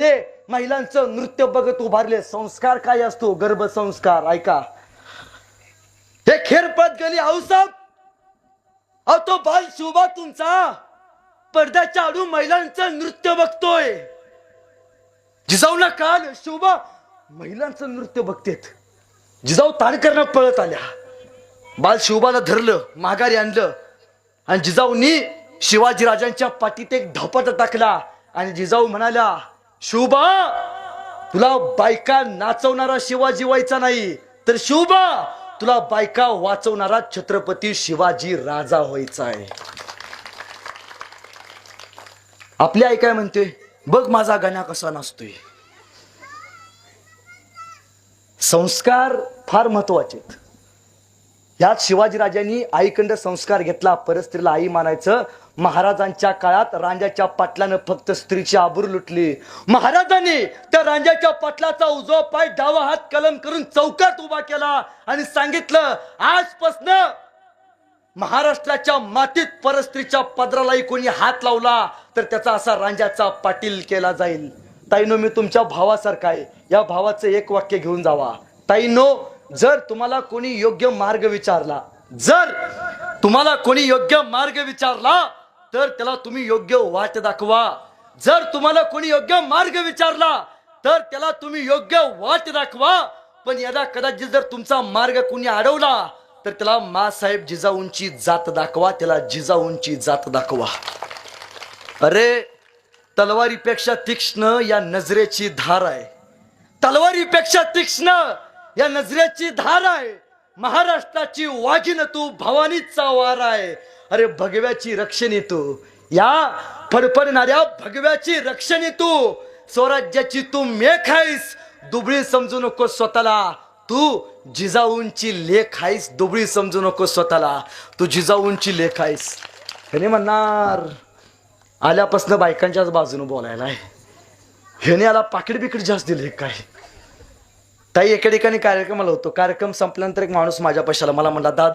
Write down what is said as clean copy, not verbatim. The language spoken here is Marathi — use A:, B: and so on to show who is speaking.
A: ते महिलांचं नृत्य बघत उभारले. संस्कार काय असतो? गर्भसंस्कार. ऐका, हे खेरपत गली आऊसाहेब, अहो तो बाल शोभा तुमचा पडद्याच्या आडू महिलांचं नृत्य बघतोय. जिजाऊला काल शोभा महिलांचं नृत्य बघतेत. जिजाऊ ताडकरनं पळत आल्या, बाल शिवबाला धरलं, माघारी आणलं आणि जिजाऊनी शिवाजीराजांच्या पाठीत एक धपाटा टाकला आणि जिजाऊ म्हणाल्या, शिवबा तुला बायका नाचवणारा शिवाजी व्हायचा नाही, तर शिवबा तुला बायका वाचवणारा छत्रपती शिवाजी राजा व्हायचा आहे. आपली आई काय म्हणते? बघ माझा गण्या कसा नाचतोय. संस्कार फार महत्वाचे. यात शिवाजीराजांनी आईकडं संस्कार घेतला. परस्त्रीला आई मानायचं. महाराजांच्या काळात रांजाच्या पाटलानं फक्त स्त्रीची आबरू लुटली. महाराजांनी त्या रांजाच्या पाटलाचा उजवा पाय डावा हात कलम करून चौकात उभा केला आणि सांगितलं, आजपासून महाराष्ट्राच्या मातीत परस्त्रीच्या पदरालाही कोणी हात लावला तर त्याचा असा रांजाचा पाटील केला जाईल. ताईनो, मी तुमच्या भावासारखा आहे. या भावाचं एक वाक्य घेऊन जावा. ताईनो, जर तुम्हाला कोणी योग्य मार्ग विचारला, जर तुम्हाला कोणी योग्य मार्ग विचारला तर त्याला तुम्ही योग्य वाट दाखवा. जर तुम्हाला कोणी योग्य मार्ग विचारला तर त्याला तुम्ही योग्य वाट दाखवा. पण यदा कदाचित जर तुमचा मार्ग कोणी अडवला तर त्याला मासाहेब जिजाऊंची जात दाखवा, त्याला जिजाऊंची जात दाखवा. अरे, तलवारीपेक्षा तीक्ष्ण या नजरेची धार आहे. तलवारीपेक्षा तीक्ष्ण या नजरेची धार आहे. महाराष्ट्राची वाघीण तू, भवानीचा वार आहे. अरे भगव्याची रक्षणी तू, या फडफडणाऱ्या भगव्याची रक्षणी तू, स्वराज्याची तू मेख आहेस. दुबळी समजू नको स्वतःला, तू जिजाऊंची लेख आहेस. दुबळी समजू नको स्वतःला, तू जिजाऊंची लेख आहेस. ह्याने म्हणणार आल्यापासून बायकांच्याच बाजूने बोलायला आहे. ह्याने आला पाकिट बिकीट जास्त दिले काय. ताई एका ठिकाणी कार्यक्रमाला होतो. कार्यक्रम संपल्यानंतर एक माणूस माझ्या पैशाला मला म्हणला, दादा